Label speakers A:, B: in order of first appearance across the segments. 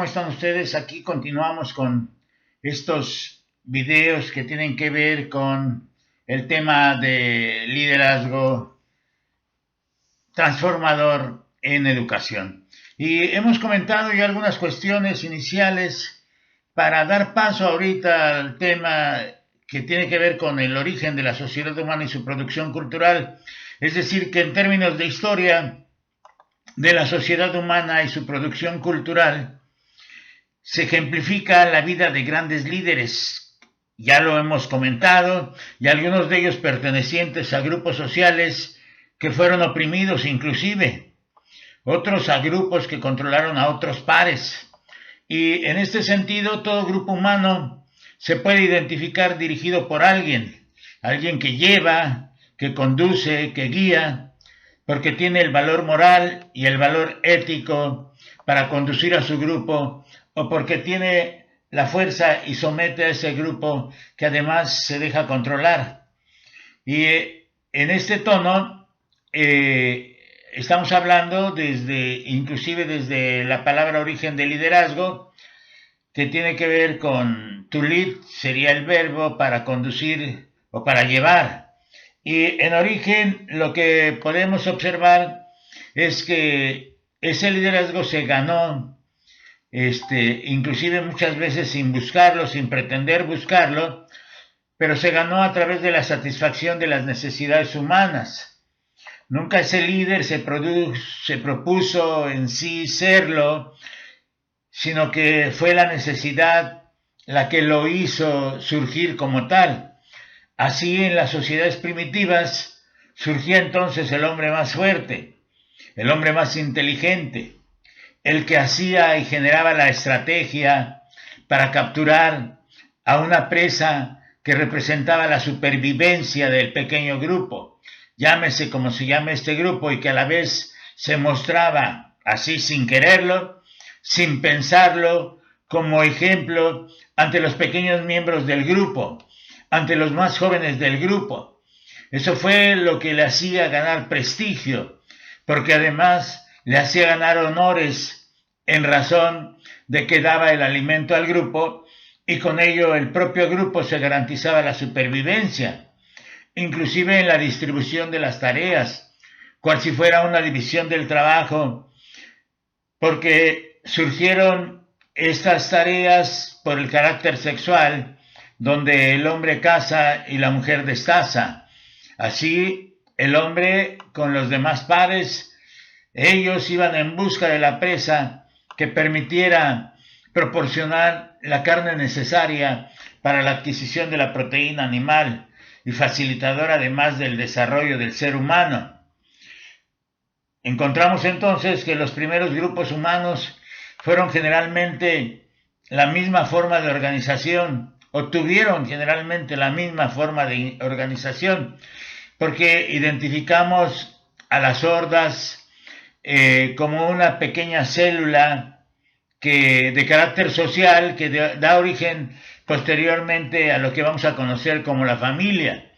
A: ¿Cómo están ustedes? Aquí continuamos con estos videos que tienen que ver con el tema de liderazgo transformador en educación. Y hemos comentado ya algunas cuestiones iniciales para dar paso ahorita al tema que tiene que ver con el origen de la sociedad humana y su producción cultural. Es decir, que en términos de historia de la sociedad humana y su producción cultural, se ejemplifica la vida de grandes líderes. Ya lo hemos comentado, y algunos de ellos pertenecientes a grupos sociales que fueron oprimidos inclusive, otros a grupos que controlaron a otros pares. Y en este sentido, todo grupo humano se puede identificar dirigido por alguien, alguien que lleva, que conduce, que guía, porque tiene el valor moral y el valor ético para conducir a su grupo, o porque tiene la fuerza y somete a ese grupo que además se deja controlar. Y en este tono estamos hablando inclusive desde la palabra origen de liderazgo, que tiene que ver con to lead, sería el verbo para conducir o para llevar. Y en origen lo que podemos observar es que ese liderazgo se ganó, inclusive muchas veces sin buscarlo, sin pretender buscarlo, pero se ganó a través de la satisfacción de las necesidades humanas. Nunca ese líder se propuso en sí serlo, sino que fue la necesidad la que lo hizo surgir como tal. Así, en las sociedades primitivas surgía entonces el hombre más fuerte, el hombre más inteligente, el que hacía y generaba la estrategia para capturar a una presa que representaba la supervivencia del pequeño grupo, llámese como se llame este grupo, y que a la vez se mostraba así sin quererlo, sin pensarlo, como ejemplo ante los pequeños miembros del grupo, ante los más jóvenes del grupo. Eso fue lo que le hacía ganar prestigio, porque además le hacía ganar honores en razón de que daba el alimento al grupo, y con ello el propio grupo se garantizaba la supervivencia, inclusive en la distribución de las tareas, cual si fuera una división del trabajo, porque surgieron estas tareas por el carácter sexual, donde el hombre caza y la mujer destaza. Así, el hombre con los demás pares, ellos iban en busca de la presa que permitiera proporcionar la carne necesaria para la adquisición de la proteína animal y facilitadora además del desarrollo del ser humano. Encontramos entonces que los primeros grupos humanos fueron generalmente la misma forma de organización, o tuvieron generalmente la misma forma de organización, porque identificamos a las hordas como una pequeña célula de carácter social que da origen posteriormente a lo que vamos a conocer como la familia.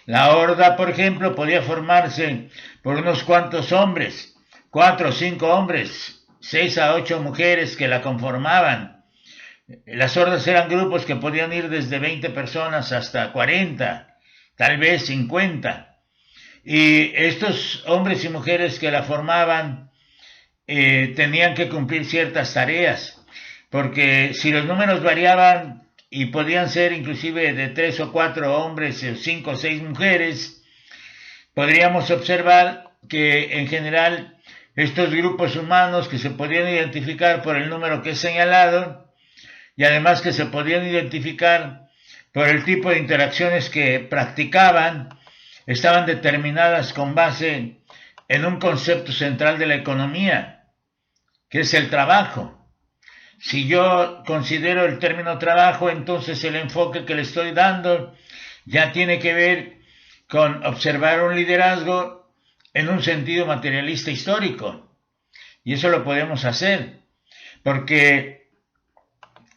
A: La horda, por ejemplo, podía formarse por unos cuantos hombres, 4 o 5 hombres, 6 a 8 mujeres que la conformaban. Las hordas eran grupos que podían ir desde 20 personas hasta 40, tal vez 50. Y estos hombres y mujeres que la formaban tenían que cumplir ciertas tareas, porque si los números variaban y podían ser inclusive de 3 o 4 hombres o 5 o 6 mujeres, podríamos observar que en general estos grupos humanos, que se podían identificar por el número que he señalado, y además que se podían identificar por el tipo de interacciones que practicaban, estaban determinadas con base en un concepto central de la economía, que es el trabajo. Si yo considero el término trabajo, entonces el enfoque que le estoy dando ya tiene que ver con observar un liderazgo en un sentido materialista histórico. Y eso lo podemos hacer, porque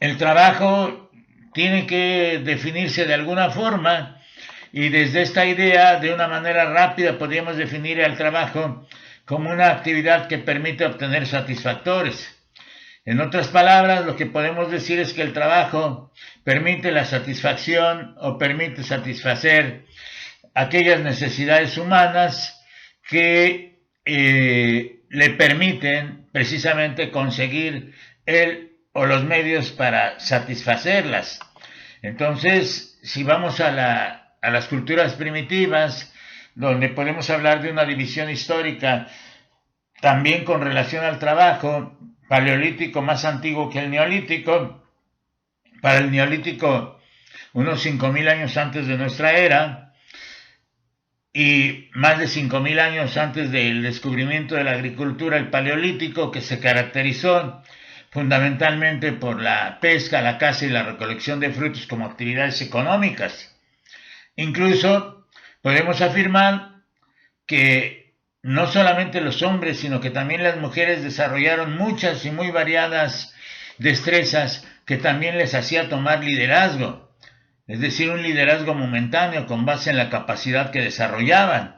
A: el trabajo tiene que definirse de alguna forma, y desde esta idea, de una manera rápida, podríamos definir el trabajo como una actividad que permite obtener satisfactores. En otras palabras, lo que podemos decir es que el trabajo permite la satisfacción o permite satisfacer aquellas necesidades humanas que le permiten precisamente conseguir él o los medios para satisfacerlas. Entonces, si vamos a las culturas primitivas, donde podemos hablar de una división histórica también con relación al trabajo, paleolítico más antiguo que el neolítico, para el neolítico unos 5.000 años antes de nuestra era y más de 5.000 años antes del descubrimiento de la agricultura, el paleolítico, que se caracterizó fundamentalmente por la pesca, la caza y la recolección de frutos como actividades económicas. Incluso podemos afirmar que no solamente los hombres, sino que también las mujeres desarrollaron muchas y muy variadas destrezas que también les hacía tomar liderazgo, es decir, un liderazgo momentáneo con base en la capacidad que desarrollaban.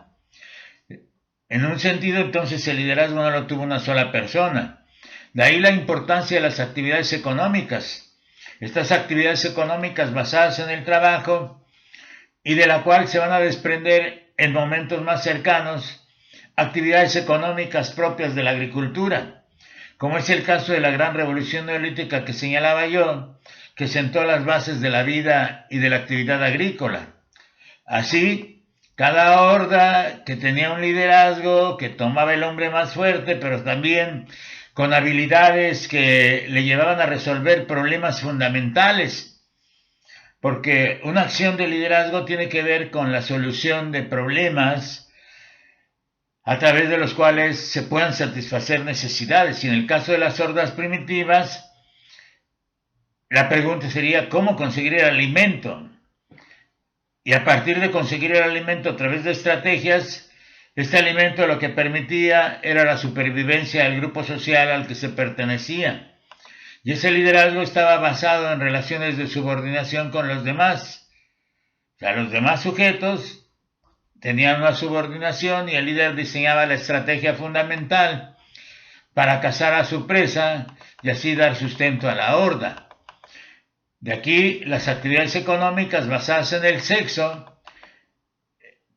A: En un sentido, entonces, el liderazgo no lo tuvo una sola persona. De ahí la importancia de las actividades económicas. Estas actividades económicas basadas en el trabajo y de la cual se van a desprender en momentos más cercanos actividades económicas propias de la agricultura, como es el caso de la gran revolución neolítica que señalaba yo, que sentó las bases de la vida y de la actividad agrícola. Así, cada horda que tenía un liderazgo, que tomaba el hombre más fuerte, pero también con habilidades que le llevaban a resolver problemas fundamentales, porque una acción de liderazgo tiene que ver con la solución de problemas a través de los cuales se puedan satisfacer necesidades. Y en el caso de las hordas primitivas, la pregunta sería ¿cómo conseguir el alimento? Y a partir de conseguir el alimento a través de estrategias, este alimento lo que permitía era la supervivencia del grupo social al que se pertenecía. Y ese liderazgo estaba basado en relaciones de subordinación con los demás. O sea, los demás sujetos tenían una subordinación y el líder diseñaba la estrategia fundamental para cazar a su presa y así dar sustento a la horda. De aquí las actividades económicas basadas en el sexo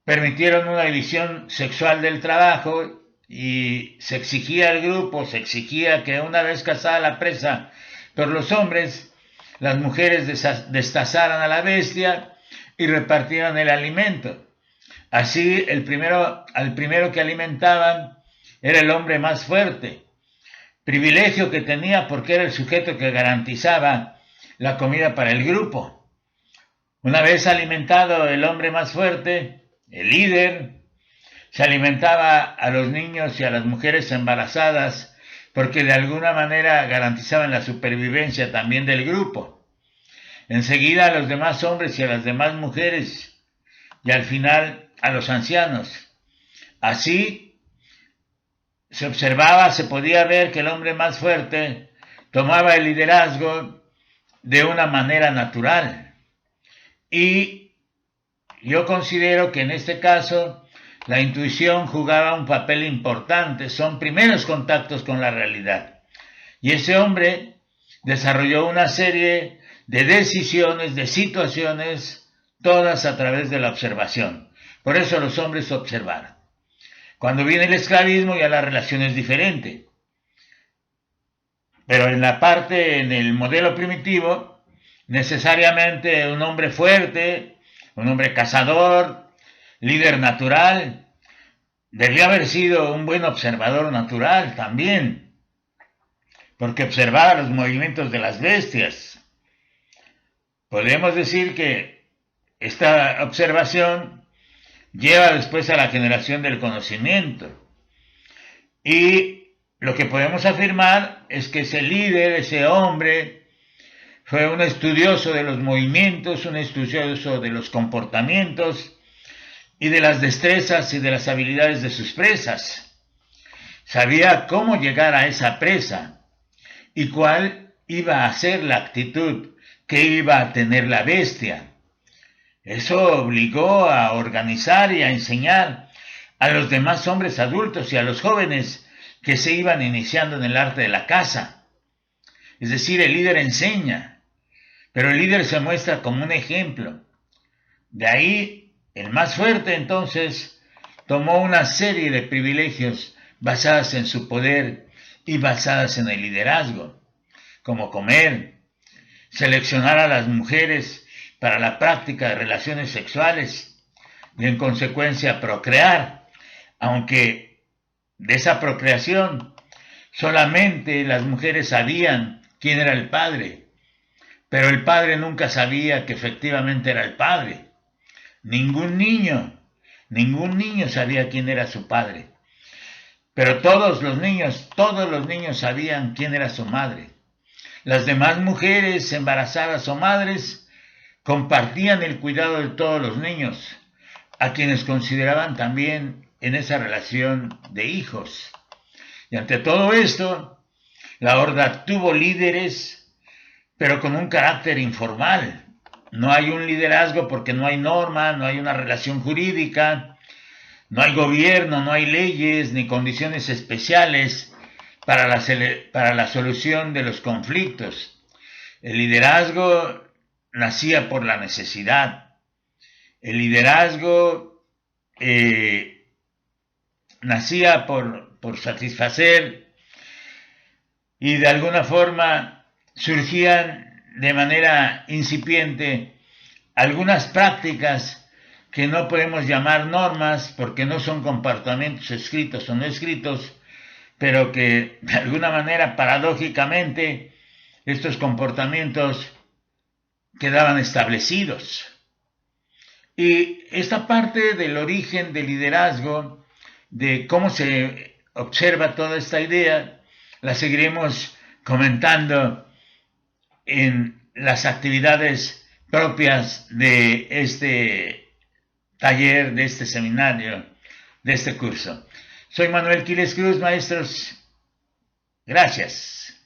A: permitieron una división sexual del trabajo y se exigía al grupo, se exigía que una vez cazada la presa por los hombres, las mujeres destazaran a la bestia y repartieran el alimento. Así, al primero que alimentaban era el hombre más fuerte, privilegio que tenía porque era el sujeto que garantizaba la comida para el grupo. Una vez alimentado el hombre más fuerte, el líder, se alimentaba a los niños y a las mujeres embarazadas porque de alguna manera garantizaban la supervivencia también del grupo. Enseguida a los demás hombres y a las demás mujeres y al final a los ancianos. Así se podía ver que el hombre más fuerte tomaba el liderazgo de una manera natural. Y yo considero que en este caso la intuición jugaba un papel importante, son primeros contactos con la realidad. Y ese hombre desarrolló una serie de decisiones, de situaciones, todas a través de la observación. Por eso los hombres observaron. Cuando viene el esclavismo ya la relación es diferente. Pero en el modelo primitivo, necesariamente un hombre fuerte, un hombre cazador, líder natural, debía haber sido un buen observador natural también, porque observaba los movimientos de las bestias. Podemos decir que esta observación lleva después a la generación del conocimiento. Y lo que podemos afirmar es que ese líder, ese hombre, fue un estudioso de los movimientos, un estudioso de los comportamientos y de las destrezas y de las habilidades de sus presas. Sabía cómo llegar a esa presa y cuál iba a ser la actitud que iba a tener la bestia. Eso obligó a organizar y a enseñar a los demás hombres adultos y a los jóvenes que se iban iniciando en el arte de la caza. Es decir, el líder enseña, pero el líder se muestra como un ejemplo. De ahí, el más fuerte entonces tomó una serie de privilegios basadas en su poder y basadas en el liderazgo, como comer, seleccionar a las mujeres para la práctica de relaciones sexuales y en consecuencia procrear, aunque de esa procreación solamente las mujeres sabían quién era el padre, pero el padre nunca sabía que efectivamente era el padre. Ningún niño sabía quién era su padre, pero todos los niños sabían quién era su madre. Las demás mujeres embarazadas o madres compartían el cuidado de todos los niños, a quienes consideraban también en esa relación de hijos. Y ante todo esto, la horda tuvo líderes, pero con un carácter informal. No hay un liderazgo porque no hay norma, no hay una relación jurídica, no hay gobierno, no hay leyes ni condiciones especiales para la solución de los conflictos. El liderazgo nacía por la necesidad. El liderazgo nacía por satisfacer, y de alguna forma surgían de manera incipiente algunas prácticas que no podemos llamar normas porque no son comportamientos escritos o no escritos, pero que de alguna manera paradójicamente estos comportamientos quedaban establecidos. Y esta parte del origen del liderazgo, de cómo se observa toda esta idea, la seguiremos comentando en las actividades propias de este taller, de este seminario, de este curso. Soy Manuel Quiles Cruz, maestros. Gracias.